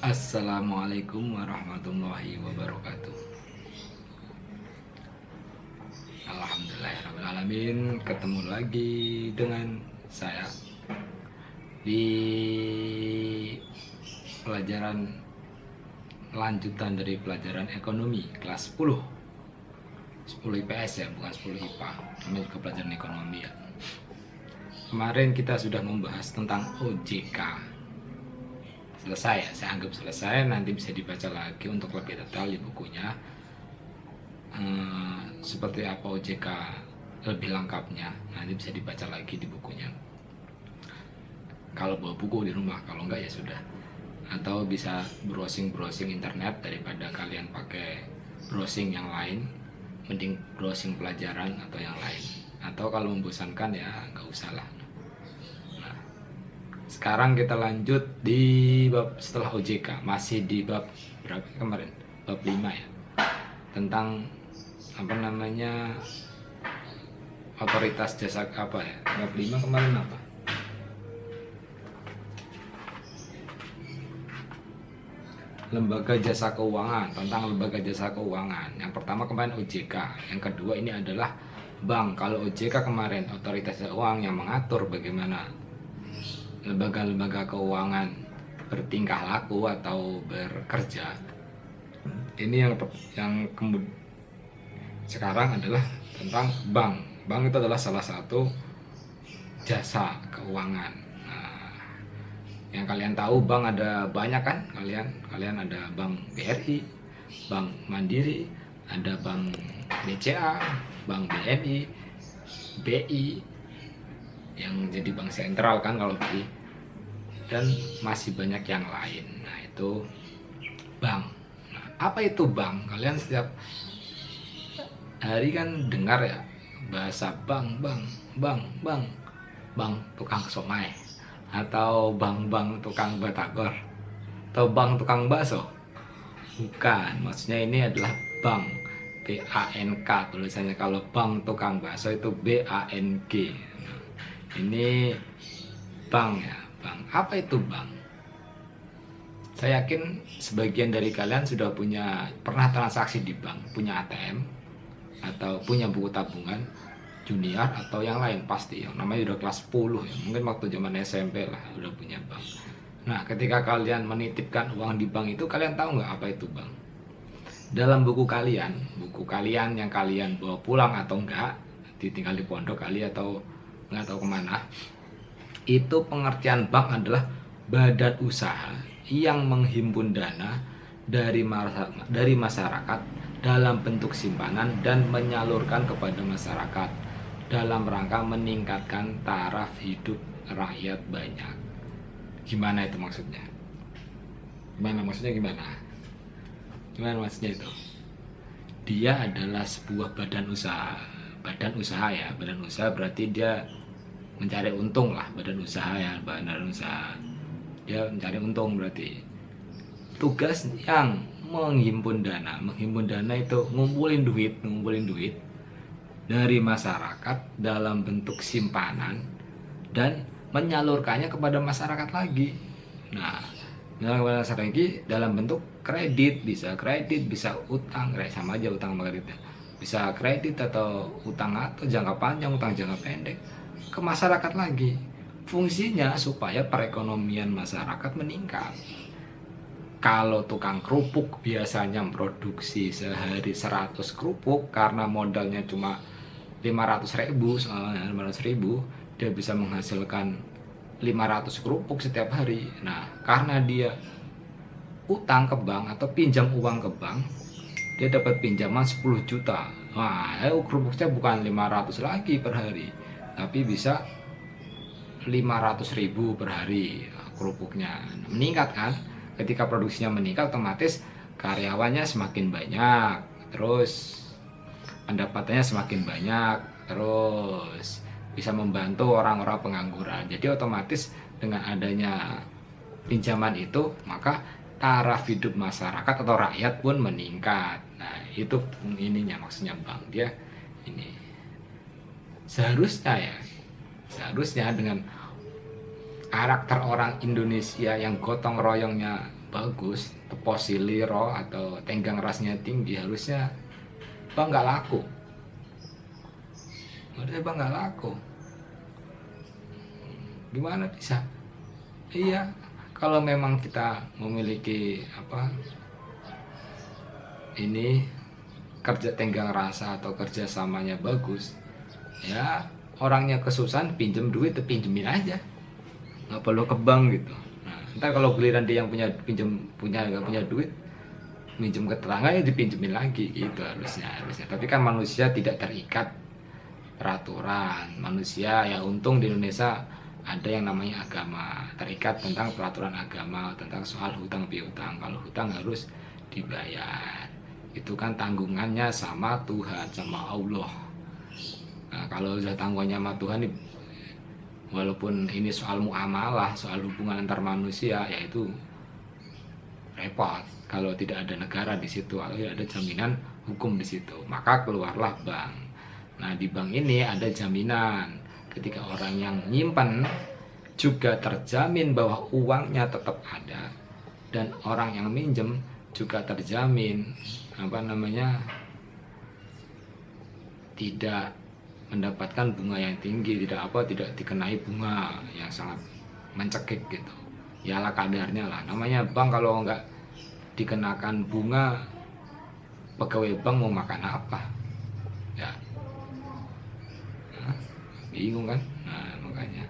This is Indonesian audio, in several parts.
Assalamualaikum warahmatullahi wabarakatuh. Alhamdulillahirrahmanirrahim. Ketemu lagi dengan saya di pelajaran lanjutan dari pelajaran ekonomi kelas 10 IPS ya, bukan 10 IPA. Namanya juga pelajaran ekonomi ya. Kemarin kita sudah membahas tentang OJK. Selesai ya, saya anggap selesai. Nanti bisa dibaca lagi untuk lebih detail di bukunya. Seperti apa OJK lebih lengkapnya nanti bisa dibaca lagi di bukunya kalau bawa buku di rumah. Kalau enggak ya sudah, atau bisa browsing internet. Daripada kalian pakai browsing yang lain, mending browsing pelajaran atau yang lain. Atau kalau membosankan ya nggak usah lah. Nah, sekarang kita lanjut di bab setelah OJK, masih di bab berapa kemarin? Bab 5 ya, tentang otoritas jasa apa ya. Bab 5 kemarin apa? Lembaga jasa keuangan, tentang lembaga jasa keuangan. Yang pertama kemarin OJK, yang kedua ini adalah bank. Kalau OJK kemarin otoritas jasa keuangan yang mengatur bagaimana lembaga-lembaga keuangan bertingkah laku atau bekerja. Ini yang kemudian sekarang adalah tentang bank. Bank itu adalah salah satu jasa keuangan. Nah, yang kalian tahu bank ada banyak kan? Kalian ada bank BRI, bank Mandiri, ada bank BCA, bank BNI, BI yang jadi bank sentral kan kalau BI, dan masih banyak yang lain. Nah, itu bank. Nah, apa itu bank? Kalian setiap hari kan dengar ya bahasa bank tukang somai, atau bank tukang batagor, atau bank tukang bakso. Bukan, maksudnya ini adalah bank, BANK tulisannya. Kalau bank tukang bakso itu BANG. Nah, ini bank ya, bank. Apa itu bank? Saya yakin sebagian dari kalian sudah pernah transaksi di bank, punya ATM atau punya buku tabungan junior atau yang lain pasti. Yang namanya udah kelas 10 ya, mungkin waktu zaman SMP lah udah punya bank. Nah, ketika kalian menitipkan uang di bank itu, kalian tahu nggak apa itu bank? Dalam buku kalian yang kalian bawa pulang atau enggak, ditinggal di pondok kali atau nggak tahu kemana, itu pengertian bank adalah badan usaha yang menghimpun dana dari masyarakat dalam bentuk simpanan dan menyalurkan kepada masyarakat dalam rangka meningkatkan taraf hidup rakyat banyak. Gimana itu maksudnya? Gimana maksudnya itu? Dia adalah sebuah badan usaha. Badan usaha ya, badan usaha berarti dia mencari untung lah. Badan usaha ya, badan usaha. Dia mencari untung berarti. Tugas yang menghimpun dana itu ngumpulin duit dari masyarakat dalam bentuk simpanan dan menyalurkannya kepada masyarakat lagi. Nah, menyalurkan kepada masyarakat lagi dalam bentuk kredit, bisa utang, sama aja utang sama kredit. Bisa kredit atau utang atau jangka panjang, utang jangka pendek ke masyarakat lagi. Fungsinya supaya perekonomian masyarakat meningkat. Kalau tukang kerupuk biasanya memproduksi sehari 100 kerupuk, karena modalnya cuma 500.000, dia bisa menghasilkan 500 kerupuk setiap hari. Nah, karena dia utang ke bank atau pinjam uang ke bank, dia dapat pinjaman 10 juta. Nah, kerupuknya bukan 500 lagi per hari, tapi bisa 500.000 per hari kerupuknya. Meningkat kan? Ketika produksinya meningkat, otomatis karyawannya semakin banyak, terus pendapatannya semakin banyak, terus bisa membantu orang-orang pengangguran. Jadi otomatis dengan adanya pinjaman itu, maka taraf hidup masyarakat atau rakyat pun meningkat. Nah, itu ininya maksudnya bank. Dia ini seharusnya dengan karakter orang Indonesia yang gotong royongnya bagus, teposiliro atau tenggang rasnya tinggi, harusnya bang nggak laku. Harusnya bang nggak laku. Gimana bisa? Iya, kalau memang kita memiliki ini kerja tenggang rasa atau kerjasamanya bagus, ya orangnya kesusahan pinjem duit, pinjemin aja, nggak perlu ke bank gitu. Nah, ntar kalau giliran dia yang nggak punya duit, minjem ke tetangga ya dipinjemin lagi gitu harusnya. Tapi kan manusia tidak terikat peraturan. Manusia ya untung di Indonesia ada yang namanya agama, terikat tentang peraturan agama tentang soal hutang piutang. Kalau hutang harus dibayar, itu kan tanggungannya sama Tuhan, sama Allah. Nah, kalau sudah tanggungannya sama Tuhan, walaupun ini soal muamalah, soal hubungan antar manusia, yaitu repot kalau tidak ada negara di situ atau tidak ada jaminan hukum di situ. Maka keluarlah bank. Nah, di bank ini ada jaminan ketika orang yang nyimpan juga terjamin bahwa uangnya tetap ada, dan orang yang minjem juga terjamin tidak mendapatkan bunga yang tinggi, tidak dikenai bunga yang sangat mencekik gitu. Yalah kadarnya lah. Namanya bank, kalau nggak dikenakan bunga, pegawai bank mau makan apa? Ya, bingung kan? Nah, makanya.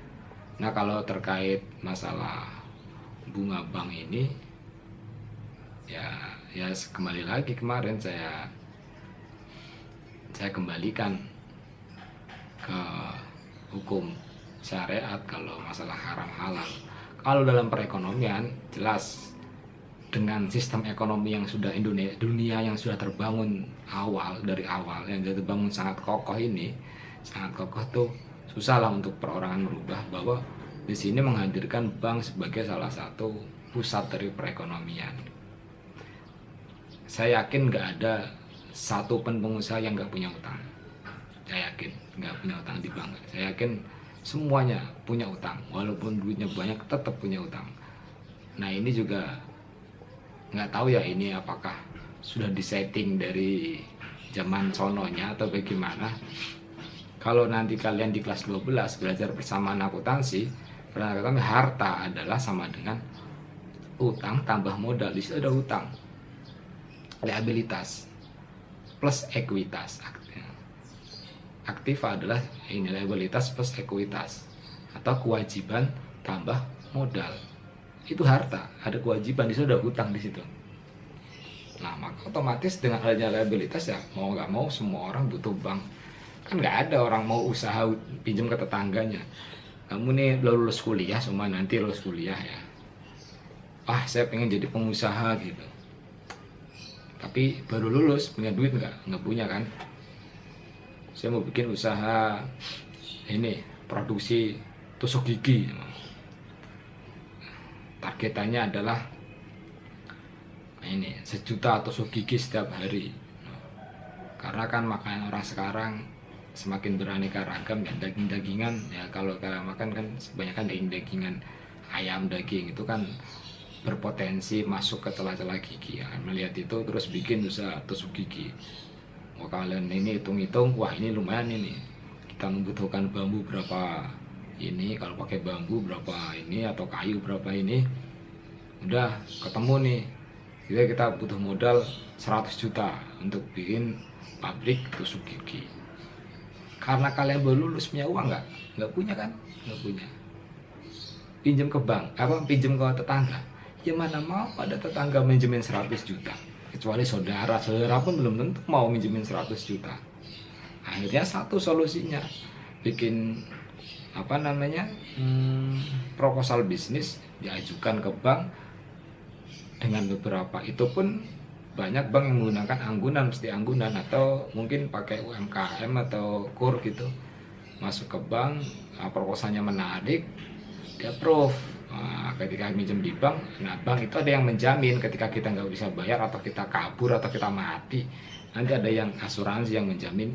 Nah, kalau terkait masalah bunga bank ini, ya kembali lagi kemarin saya kembalikan ke hukum syariat kalau masalah haram halal. Kalau dalam perekonomian jelas, dengan sistem ekonomi yang sudah dunia yang sudah terbangun dari awal yang sudah terbangun sangat kokoh tuh susah lah untuk perorangan merubah bahwa di sini menghadirkan bank sebagai salah satu pusat dari perekonomian. Saya yakin nggak ada satu pun pengusaha yang nggak punya utang. Saya yakin nggak punya utang di bank. Saya yakin semuanya punya utang, walaupun duitnya banyak tetap punya utang. Nah, ini juga nggak tahu ya, ini apakah sudah disetting dari zaman sononya atau bagaimana. Kalau nanti kalian di kelas 12 belajar persamaan akuntansi, harta adalah sama dengan utang tambah modal. Di situ ada utang, liabilitas plus ekuitas. Aktiva adalah ini liabilitas plus ekuitas, atau kewajiban tambah modal. Itu harta, ada kewajiban, di situ ada hutang di situ. Nah, maka otomatis dengan adanya liabilitas, ya mau nggak mau semua orang butuh bank. Kan nggak ada orang mau usaha pinjam ke tetangganya. Kamu nih lulus kuliah, semua nanti lulus kuliah ya, saya pengen jadi pengusaha gitu, tapi baru lulus, punya duit nggak punya kan. Saya mau bikin usaha ini, produksi tusuk gigi, targetannya adalah ini 1 juta tusuk gigi setiap hari. Karena kan makanan orang sekarang semakin beraneka ragam ya, daging-dagingan ya, kalau kalian makan kan kebanyakan daging-dagingan, ayam, daging itu kan berpotensi masuk ke celah-celah gigi ya. Melihat itu terus bikin usaha tusuk gigi. Kalian ini hitung-hitung, wah ini lumayan ini, kita membutuhkan bambu berapa ini, kalau pakai bambu berapa ini, atau kayu berapa ini, udah ketemu nih. Jadi kita butuh modal 100 juta untuk bikin pabrik tusuk gigi. Karena kalian baru lulus, punya uang nggak punya kan, nggak punya. Pinjam ke bank, pinjam ke tetangga, ya mana mau ada tetangga minjemin 100 juta. Kecuali saudara pun belum tentu mau minjemin 100 juta. Akhirnya satu solusinya, bikin proposal bisnis, diajukan ke bank dengan beberapa. Itu pun banyak bank yang menggunakan anggunan atau mungkin pakai UMKM atau KUR gitu. Masuk ke bank, proposalnya menarik, di approve. Ketika minjem di bank, nah bank itu ada yang menjamin ketika kita nggak bisa bayar, atau kita kabur, atau kita mati, nanti ada yang asuransi yang menjamin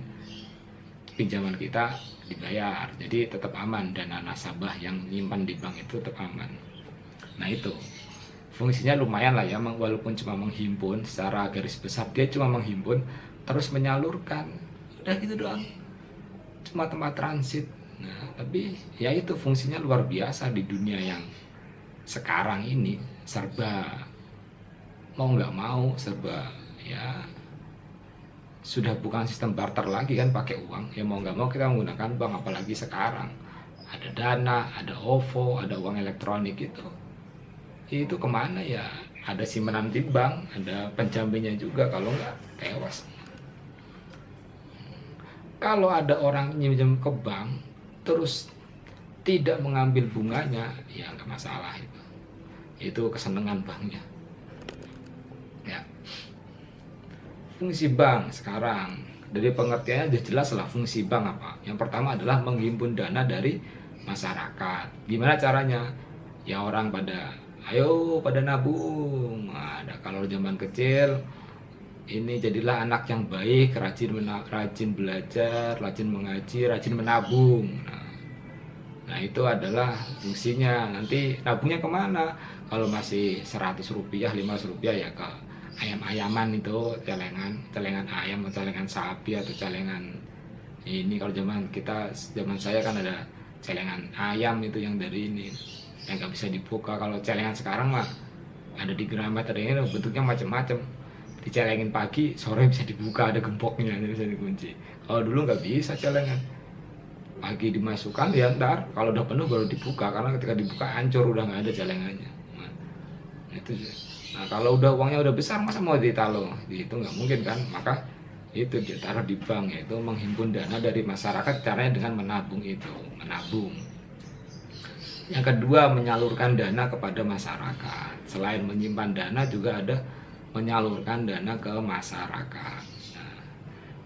pinjaman kita dibayar. Jadi tetap aman, dana nasabah yang nyimpan di bank itu tetap aman. Nah itu fungsinya lumayan lah ya, walaupun cuma menghimpun, secara garis besar dia cuma menghimpun terus menyalurkan, udah gitu doang, cuma tempat transit. Nah tapi ya itu fungsinya luar biasa di dunia yang sekarang ini serba mau nggak mau, serba ya sudah bukan sistem barter lagi kan, pakai uang ya, mau nggak mau kita menggunakan bank. Apalagi sekarang ada Dana, ada OVO, ada uang elektronik itu kemana ya, ada simpanan di bank, ada penjaminnya juga, kalau nggak tewas. Kalau ada orang nyinjam ke bank terus tidak mengambil bunganya, ya nggak masalah, itu kesenangan banknya ya. Fungsi bank sekarang dari pengertiannya sudah jelas lah. Fungsi bank apa? Yang pertama adalah menghimpun dana dari masyarakat. Gimana caranya? Ya orang ayo pada nabung. Ada kalau zaman kecil ini jadilah anak yang baik, rajin belajar, rajin mengaji, rajin menabung. Nah itu adalah fungsinya. Nanti nabungnya kemana? Kalau masih 100 rupiah, 500 rupiah ya ke ayam-ayaman itu, celengan ayam atau celengan sapi atau celengan ini. Kalau zaman saya kan ada celengan ayam itu yang dari ini, yang nggak bisa dibuka. Kalau celengan sekarang mah ada di Gramet, ada ini bentuknya macam-macam, dicelengin pagi sore bisa dibuka, ada gemboknya, bisa dikunci. Kalau dulu nggak bisa celengan, pagi dimasukkan ya ntar kalau udah penuh baru dibuka, karena ketika dibuka hancur, udah nggak ada celengannya. Nah itu. Nah kalau udah uangnya udah besar, masa mau ditaruh itu nggak mungkin kan, maka itu ditaruh di bank, yaitu menghimpun dana dari masyarakat. Caranya dengan menabung. Yang kedua, menyalurkan dana kepada masyarakat. Selain menyimpan dana, juga ada menyalurkan dana ke masyarakat. Nah,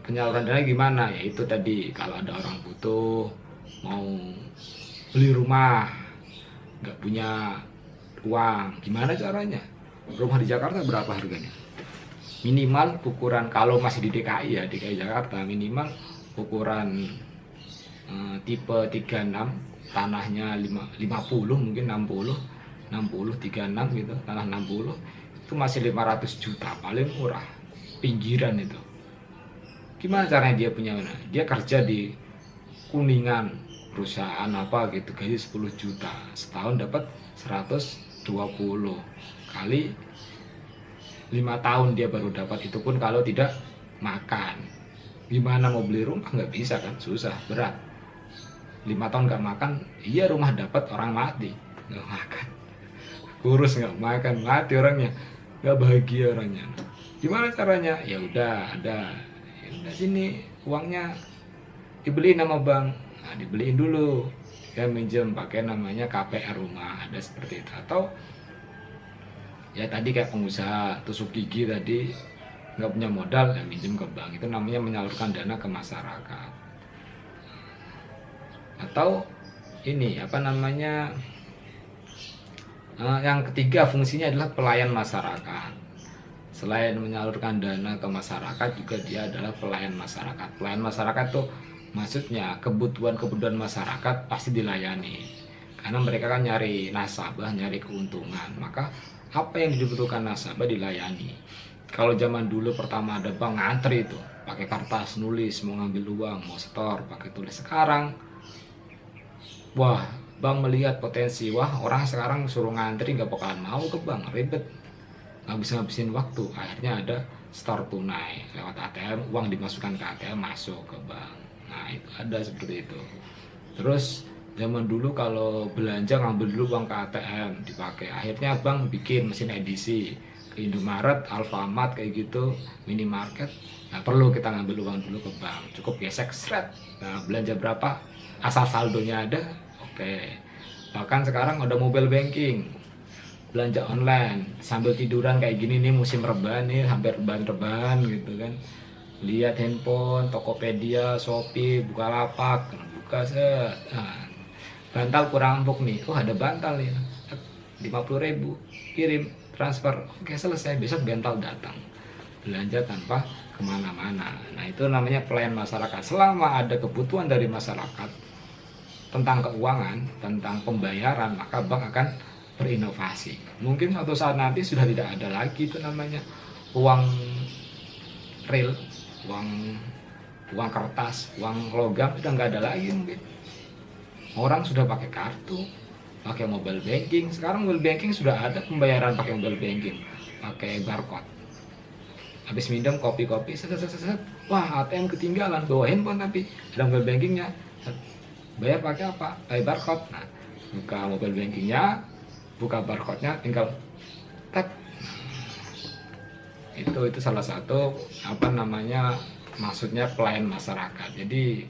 penyaluran dana gimana? Yaitu tadi, kalau ada orang butuh, mau beli rumah, nggak punya uang, gimana caranya? Rumah di Jakarta berapa harganya? Minimal ukuran, kalau masih di DKI ya, DKI Jakarta, minimal ukuran tipe 36, tanahnya 50 mungkin 60 36 gitu, tanah 60 itu masih 500 juta paling murah, pinggiran itu. Gimana caranya dia punya mana? Dia kerja di Kuningan, perusahaan apa gitu, gaji 10 juta, setahun dapat 120 kali 5 tahun dia baru dapat, itu pun kalau tidak makan. Gimana mau beli rumah? Nggak bisa kan, susah, berat. 5 tahun nggak makan, iya rumah dapat, orang mati nggak makan, kurus nggak makan, mati orangnya, nggak bahagia orangnya. Gimana caranya? Ya udah ada, ya udah sini uangnya dibeliin sama bank. Nah, dibeliin dulu, ya minjem pakai namanya KPR rumah, ada seperti itu. Atau ya tadi kayak pengusaha tusuk gigi tadi, nggak punya modal ya minjem ke bank, itu namanya menyalurkan dana ke masyarakat. Atau ini apa namanya, yang ketiga fungsinya adalah pelayan masyarakat. Selain menyalurkan dana ke masyarakat, juga dia adalah pelayan masyarakat. Pelayan masyarakat tuh maksudnya kebutuhan masyarakat pasti dilayani, karena mereka kan nyari nasabah, nyari keuntungan, maka apa yang dibutuhkan nasabah dilayani. Kalau zaman dulu pertama ada bank, ngantri itu pakai kertas nulis, mau ngambil uang, mau setor pakai tulis. Sekarang wah, bank melihat potensi, wah orang sekarang suruh ngantri nggak bakalan mau ke bank, ribet, ngabisin waktu. Akhirnya ada store tunai lewat ATM, uang dimasukkan ke ATM, masuk ke bank. Nah itu ada seperti itu. Terus zaman dulu kalau belanja ngambil dulu uang ke ATM dipakai, akhirnya bank bikin mesin edisi ke Indomaret, Alfamart kayak gitu, minimarket. Nah perlu kita ngambil uang dulu ke bank, cukup gesek seret. Nah belanja berapa, asal saldonya ada, oke. Bahkan sekarang ada mobile banking, belanja online sambil tiduran kayak gini nih, musim rebahan nih, hampir rebahan gitu kan. Lihat handphone, Tokopedia, Shopee, Bukalapak, buka set. Nah, bantal kurang empuk nih, oh ada bantal nih, 50.000, kirim, transfer, oke selesai, besok bantal datang. belanja tanpa kemana-mana. Nah, itu namanya pelayan masyarakat. Selama ada kebutuhan dari masyarakat tentang keuangan, tentang pembayaran, maka bank akan berinovasi. Mungkin suatu saat nanti sudah tidak ada lagi itu namanya uang real, uang kertas, uang logam, udah nggak ada lagi mungkin. Orang sudah pakai kartu, pakai mobile banking. Sekarang mobile banking sudah ada pembayaran pakai mobile banking, pakai barcode. Habis minum kopi-kopi, wah ATM ketinggalan, bawa handphone tapi ada mobile bankingnya. Bayar pakai apa? Pakai barcode. Nah, buka mobile bankingnya, buka barcode-nya, tinggal tap. Itu salah satu maksudnya pelayan masyarakat. Jadi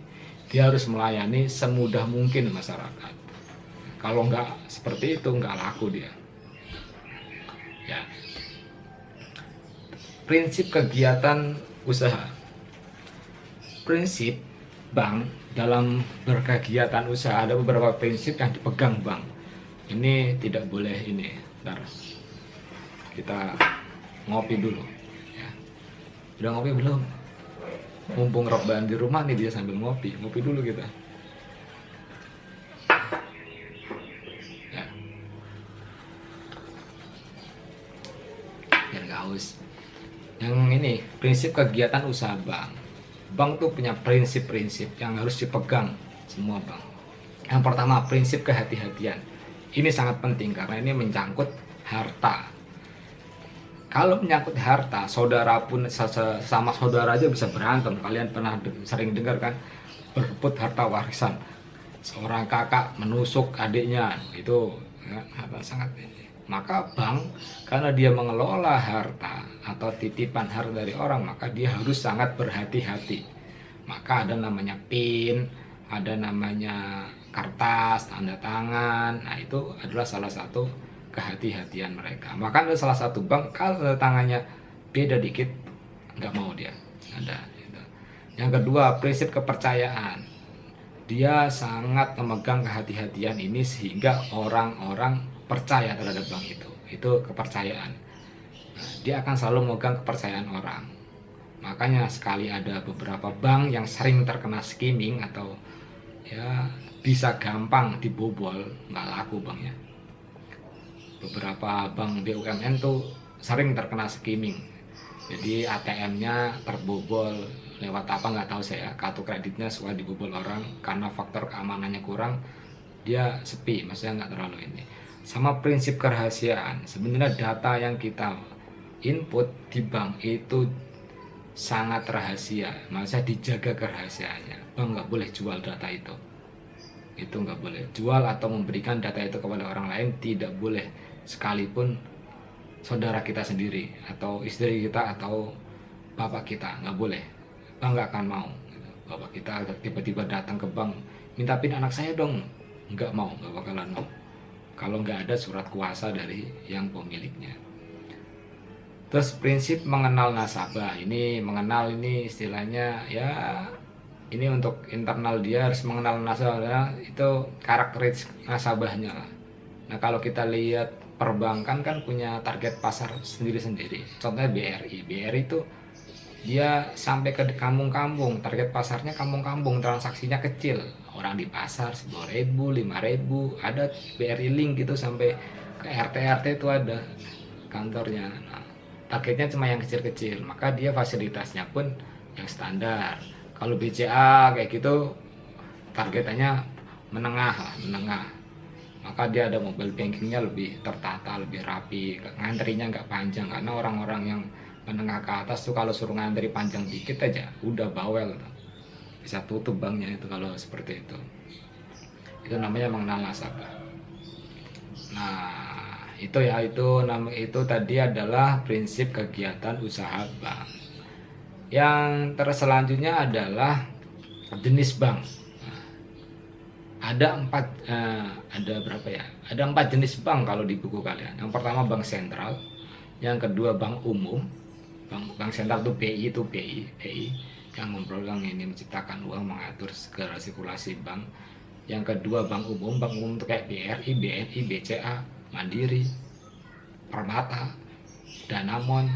dia harus melayani semudah mungkin masyarakat. Kalau nggak seperti itu nggak laku dia. Ya. Prinsip kegiatan usaha. Prinsip bank dalam berkegiatan usaha ada beberapa prinsip yang dipegang bank. Ini tidak boleh ini. Bentar. Kita ngopi dulu. Ya. Udah ngopi belum? Mumpung rebahan di rumah nih dia sambil ngopi dulu kita. Ya. Biar gak haus. Yang ini prinsip kegiatan usaha bank. Bank tuh punya prinsip-prinsip yang harus dipegang semua bank. Yang pertama, prinsip kehati-hatian. Ini sangat penting karena ini menyangkut harta. Kalau menyangkut harta, saudara pun sama saudara aja bisa berantem. Kalian pernah sering dengar kan, berebut harta warisan. Seorang kakak menusuk adiknya, itu ya, sangat ini. Maka bank karena dia mengelola harta atau titipan harta dari orang, maka dia harus sangat berhati-hati. Maka ada namanya PIN, ada namanya kertas, tanda tangan. Nah, itu adalah salah satu kehati-hatian mereka. Maka ada salah satu bank kalau tanda tangannya beda dikit nggak mau dia ada. Gitu. Yang kedua, prinsip kepercayaan. Dia sangat memegang kehati-hatian ini sehingga orang-orang percaya terhadap bank itu. Itu kepercayaan. Nah, dia akan selalu memegang kepercayaan orang. Makanya sekali ada beberapa bank yang sering terkena skimming atau ya bisa gampang dibobol, nggak laku banknya. Beberapa bank BUMN tuh sering terkena skimming. Jadi ATM-nya terbobol lewat apa nggak tahu saya. Kartu kreditnya suka dibobol orang karena faktor keamanannya kurang. Dia sepi, maksudnya nggak terlalu ini. Sama prinsip kerahasiaan. Sebenarnya data yang kita input di bank itu sangat rahasia. Maksudnya dijaga kerahasiaannya. Bank nggak boleh jual data itu. Itu nggak boleh jual atau memberikan data itu kepada orang lain, tidak boleh, sekalipun saudara kita sendiri atau istri kita atau bapak kita, nggak boleh. Bank nggak akan mau. Bapak kita tiba-tiba datang ke bank minta PIN anak saya dong, nggak mau, nggak bakalan mau kalau nggak ada surat kuasa dari yang pemiliknya. Terus prinsip mengenal nasabah. Ini mengenal ini istilahnya ya, ini untuk internal, dia harus mengenal nasabah, itu karakteristik nasabahnya lah. Nah, kalau kita lihat perbankan kan punya target pasar sendiri-sendiri. Contohnya BRI itu dia sampai ke kampung-kampung, target pasarnya kampung-kampung, transaksinya kecil. Orang di pasar 10.000, 5.000, ada BRI Link gitu sampai ke RT-RT itu ada kantornya. Nah, targetnya cuma yang kecil-kecil, maka dia fasilitasnya pun yang standar. Kalau BCA kayak gitu targetannya menengah. Maka dia ada mobile bankingnya lebih tertata, lebih rapi, ngantrinya nggak panjang. Karena orang-orang yang menengah ke atas tuh kalau suruh ngantri panjang dikit aja udah bawel tuh. Bisa tutup banknya itu kalau seperti itu. Itu namanya mengenal nasabah. Nah, itu tadi adalah prinsip kegiatan usaha bank. Yang selanjutnya adalah jenis bank. Nah, ada berapa ya? Ada 4 jenis bank kalau di buku kalian. Yang pertama bank sentral, yang kedua bank umum. Bank sentral itu BI yang memprogram ini menciptakan uang, mengatur segala sirkulasi bank. Yang kedua bank umum itu kayak BRI, BNI, BCA, Mandiri, Permata, Danamon,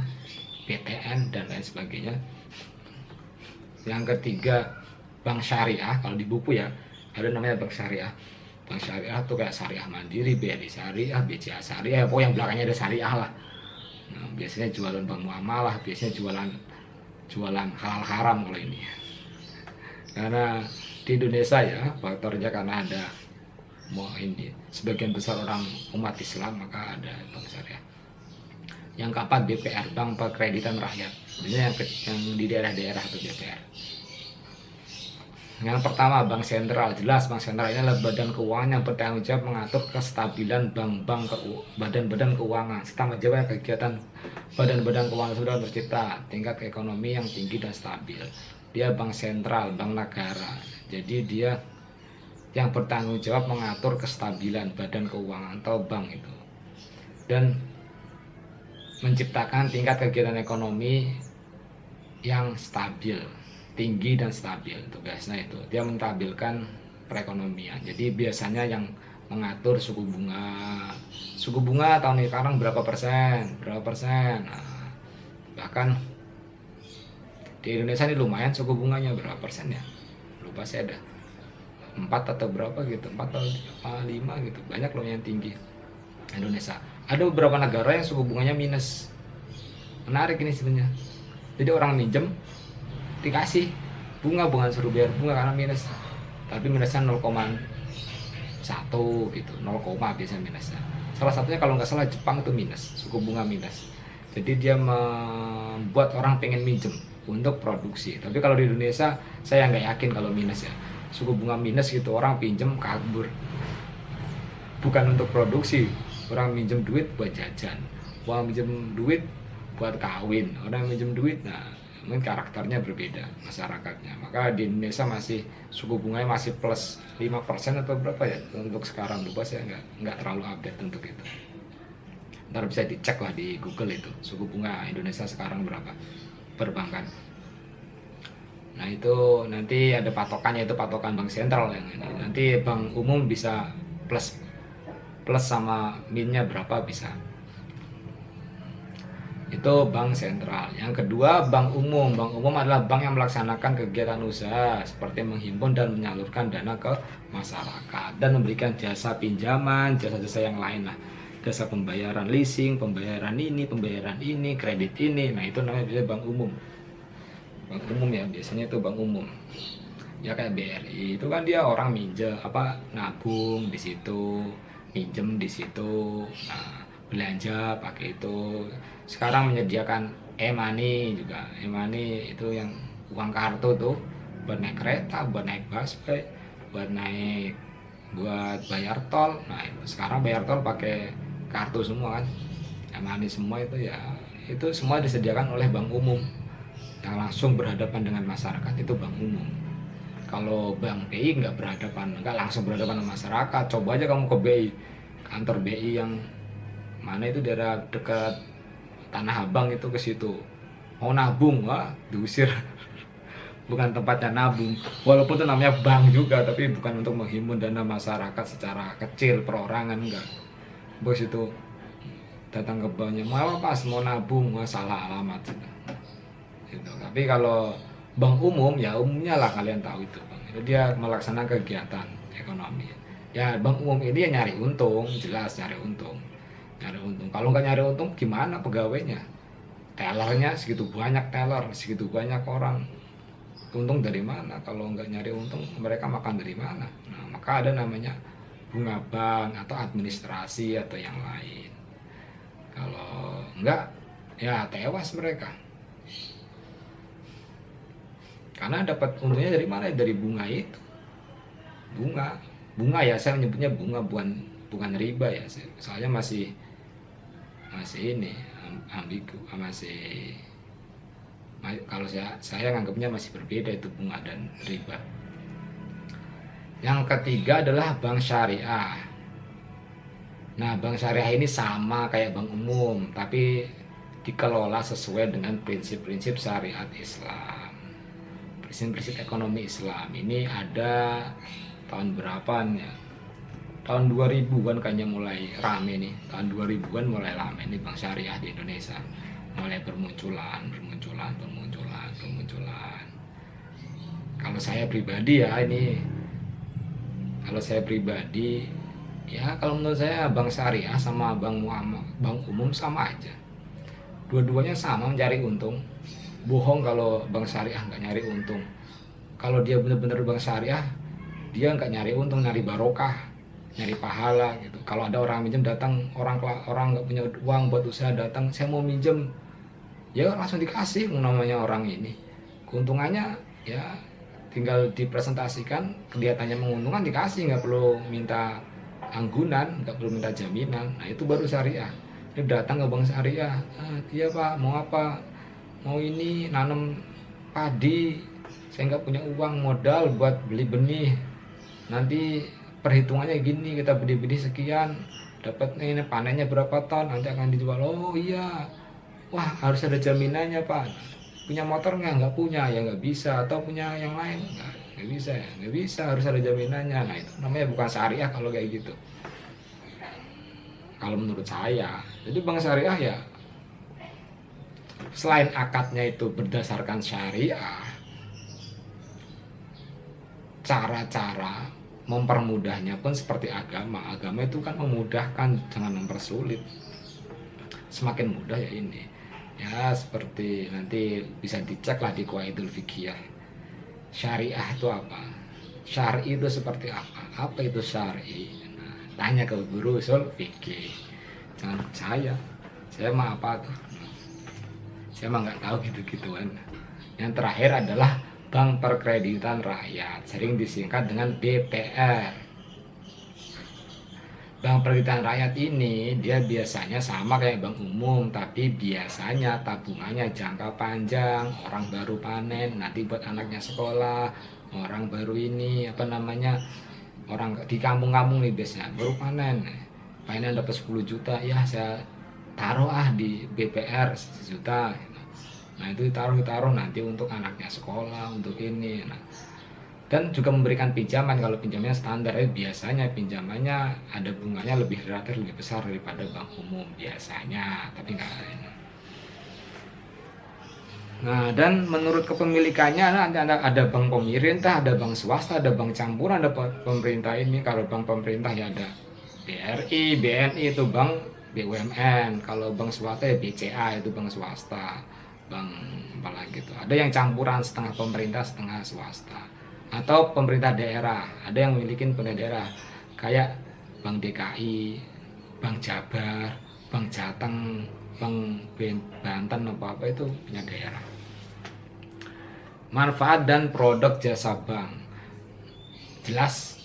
BTN dan lain sebagainya. Yang ketiga bank syariah. Kalau di buku ya ada namanya bank syariah. Bank syariah tuh kayak Syariah Mandiri, BRI Syariah, BCA Syariah, pokoknya yang belakangnya ada syariah lah. Nah, biasanya jualan bank muamalah, biasanya jualan halal haram kalau ini. Karena di Indonesia ya faktornya karena ada ini sebagian besar orang umat Islam, maka ada bank syariah. Yang keempat BPR, Bank Perkreditan Rakyat, biasanya yang di daerah-daerah atau BPR. Yang pertama Bank Sentral. Jelas Bank Sentral ini adalah badan keuangan yang bertanggung jawab mengatur kestabilan bank-bank, badan-badan keuangan serta menjaga kegiatan badan-badan keuangan sudah tercipta tingkat ekonomi yang tinggi dan stabil. Dia bank sentral, bank negara. Jadi dia yang bertanggung jawab mengatur kestabilan badan keuangan atau bank itu dan menciptakan tingkat kegiatan ekonomi yang stabil, tinggi dan stabil. Tugasnya itu dia menstabilkan perekonomian. Jadi biasanya yang mengatur suku bunga tahun ini sekarang berapa persen. Nah, bahkan di Indonesia ini lumayan suku bunganya berapa persen ya, lupa saya, ada 4 atau berapa gitu, 4 atau 5 gitu, banyak loh yang tinggi. Indonesia ada beberapa negara yang suku bunganya minus. Menarik ini sebenarnya. Jadi orang minjem dikasih bunga, bukan suruh bayar bunga karena minus, tapi minusnya 0,1 gitu, 0, biasanya minusnya. Salah satunya kalau nggak salah Jepang itu minus, suku bunga minus. Jadi dia membuat orang pengen minjem untuk produksi. Tapi kalau di Indonesia saya nggak yakin kalau minus ya. Suku bunga minus gitu, orang pinjem kabur. Bukan untuk produksi, orang minjem duit buat jajan, orang minjem duit buat kawin, orang minjem duit, nah mungkin karakternya berbeda masyarakatnya. Maka di Indonesia masih suku bunganya masih plus 5% atau berapa ya untuk sekarang, lupa saya, nggak terlalu update untuk itu. Ntar bisa dicek lah di Google itu suku bunga Indonesia sekarang berapa perbankan. Nah itu nanti ada patokannya, itu patokan bank sentral yang ini. Nanti bank umum bisa plus sama minnya berapa bisa. Itu bank sentral. Yang kedua bank umum. Bank umum adalah bank yang melaksanakan kegiatan usaha seperti menghimpun dan menyalurkan dana ke masyarakat dan memberikan jasa pinjaman, jasa-jasa yang lain lah. Jasa pembayaran leasing, pembayaran ini, kredit ini. Nah itu namanya biasanya bank umum. Bank umum ya, biasanya itu bank umum. Ya kayak BRI itu kan dia orang minjem nabung di situ, minjem di situ, nah, belanja pakai itu. Sekarang menyediakan e-money juga. E-money itu yang uang kartu tuh buat naik kereta, buat naik busway, buat bayar tol. Nah itu sekarang bayar tol pakai kartu semua kan, e-money semua itu ya, itu semua disediakan oleh bank umum yang langsung berhadapan dengan masyarakat, itu bank umum. Kalau bank BI nggak langsung berhadapan dengan masyarakat. Coba aja kamu ke BI, kantor BI yang mana itu daerah dekat Tanah Abang itu, ke situ mau nabung, wah diusir. Bukan tempatnya nabung, walaupun itu namanya bank juga, tapi bukan untuk menghimpun dana masyarakat secara kecil perorangan, enggak. Bos itu datang ke banknya, mau pas mau nabung, wah salah alamat gitu. Tapi kalau bank umum ya umumnya lah kalian tahu itu bang, itu dia melaksanakan kegiatan ekonomi. Ya bank umum ini ya nyari untung, jelas nyari untung. Kalau nggak nyari untung gimana pegawainya? Tellernya segitu banyak, segitu banyak orang, untung dari mana? Kalau nggak nyari untung mereka makan dari mana? Nah maka ada namanya bunga bank atau administrasi atau yang lain. Kalau enggak ya tewas mereka. Karena dapat untungnya dari mana? Dari bunga itu. Bunga ya, saya menyebutnya bunga, bukan riba ya. Soalnya masih ini ambigu, kalau saya nganggapnya masih berbeda itu bunga dan riba. Yang ketiga adalah bank syariah. Nah, bank syariah ini sama kayak bank umum, tapi dikelola sesuai dengan prinsip-prinsip syariat Islam. Prinsip-prinsip ekonomi Islam ini ada tahun berapa nih? Tahun 2000-an kayaknya mulai rame nih. Tahun 2000-an mulai rame nih bank syariah di Indonesia. mulai bermunculan. Kalau saya pribadi ya kalau menurut saya bank syariah sama bank umum sama aja. Dua-duanya sama mencari untung. Bohong kalau bank syariah nggak nyari untung. Kalau dia benar-benar bank syariah, dia nggak nyari untung, nyari barokah, nyari pahala gitu. Kalau ada orang minjem datang, orang nggak punya uang buat usaha datang, saya mau minjem, ya langsung dikasih. Namanya orang ini keuntungannya ya tinggal dipresentasikan, kelihatannya menguntungkan, dikasih, nggak perlu minta anggunan, nggak perlu minta jaminan. Nah itu baru syariah. Dia datang ke bank syariah, dia Pak mau apa, mau ini nanam padi, saya nggak punya uang modal buat beli benih, nanti perhitungannya gini, kita beli benih sekian, dapat ini panennya berapa ton, nanti akan dijual. Oh iya, wah harus ada jaminannya Pak. Punya motor nggak punya, ya nggak bisa. Atau punya yang lain, nggak bisa ya, nggak bisa, harus ada jaminannya. Nah itu namanya bukan syariah kalau kayak gitu, kalau menurut saya. Jadi bank syariah ya selain akadnya itu berdasarkan syariah, cara-cara mempermudahnya pun seperti agama itu kan memudahkan, jangan mempersulit. Semakin mudah ya ini ya, seperti nanti bisa dicek lah di Qawaidul Fiqhiyah. Syariah itu apa? Syar'i itu seperti apa itu syar'i? Nah, tanya ke guru usul fikih, jangan saya mah apa tuh, saya mah nggak tahu gitu-gituan. Yang terakhir adalah Bank Perkreditan Rakyat, sering disingkat dengan BPR. Bank Perkreditan Rakyat ini dia biasanya sama kayak bank umum, tapi biasanya tabungannya jangka panjang, orang baru panen, nanti buat anaknya sekolah, orang baru ini orang di kampung-kampung nih biasanya baru panen dapat 10 juta, ya saya taruh di BPR 1 juta. Nah itu ditaruh nanti untuk anaknya sekolah, untuk ini. Nah, dan juga memberikan pinjaman. Kalau pinjamannya standar, biasanya pinjamannya ada bunganya lebih relatif lebih besar daripada bank umum biasanya, tapi enggak. Nah, dan menurut kepemilikannya ada bank pemerintah, ada bank swasta, ada bank campuran, ada pemerintah ini. Kalau bank pemerintah ya ada BRI, BNI itu bank BUMN. Kalau bank swasta ya BCA itu bank swasta. Bank apalagi itu. Ada yang campuran, setengah pemerintah, setengah swasta. Atau pemerintah daerah, ada yang memiliki pemerintah daerah kayak Bank DKI, Bank Jabar, Bank Jateng, Bank Banten, apa itu punya daerah. Manfaat dan produk jasa bank jelas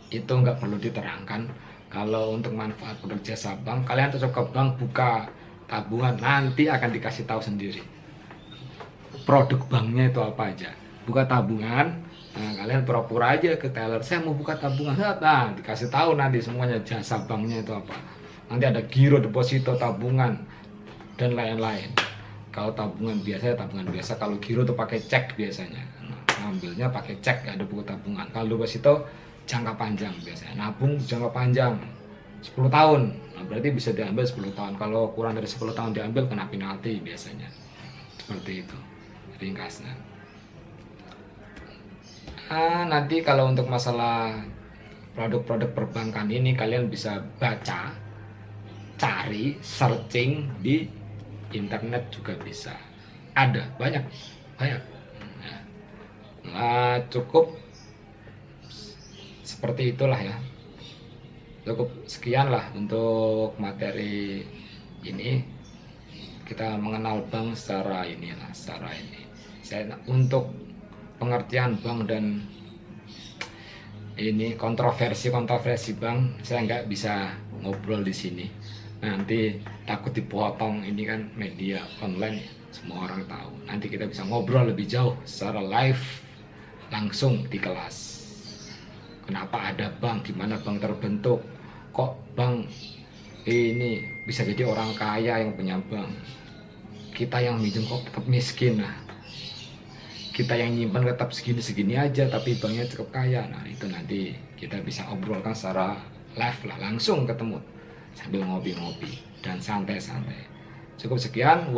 itu nggak perlu diterangkan. Kalau untuk manfaat produk jasa bank, kalian cocok ke bank buka tabungan, nanti akan dikasih tahu sendiri produk banknya itu apa aja. Buka tabungan, nah kalian pura-pura aja ke teller, saya mau buka tabungan, nah dikasih tahu nanti semuanya jasa banknya itu apa. Nanti ada giro, deposito, tabungan dan lain-lain. Kalau tabungan biasa, kalau giro tuh pakai cek biasanya. Nah, ngambilnya pakai cek, ada buku tabungan. Kalau deposito jangka panjang biasanya, nabung jangka panjang 10 tahun. Nah, berarti bisa diambil 10 tahun. Kalau kurang dari 10 tahun diambil, kena penalti biasanya. Seperti itu ringkasnya. Nanti kalau untuk masalah produk-produk perbankan ini, kalian bisa baca, cari, searching di internet juga bisa. Ada banyak. Nah, cukup seperti itulah ya. Cukup sekian lah untuk materi ini. Kita mengenal bank secara ini. Saya untuk pengertian bank dan ini kontroversi bank, saya nggak bisa ngobrol di sini. Nanti takut dipotong, ini kan media online, semua orang tahu. Nanti kita bisa ngobrol lebih jauh secara live langsung di kelas. Kenapa ada bank, gimana bank terbentuk, kok bank ini bisa jadi orang kaya yang punya bank, kita yang minjem kok tetap miskin. Nah, kita yang nyimpan tetap segini aja tapi banknya cukup kaya. Nah itu nanti kita bisa obrolkan secara live lah, langsung ketemu sambil ngopi-ngopi dan santai-santai. Cukup sekian.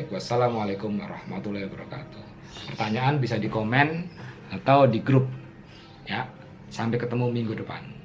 Wassalamualaikum warahmatullahi wabarakatuh. Pertanyaan bisa di komen atau di grup ya. Sampai ketemu minggu depan.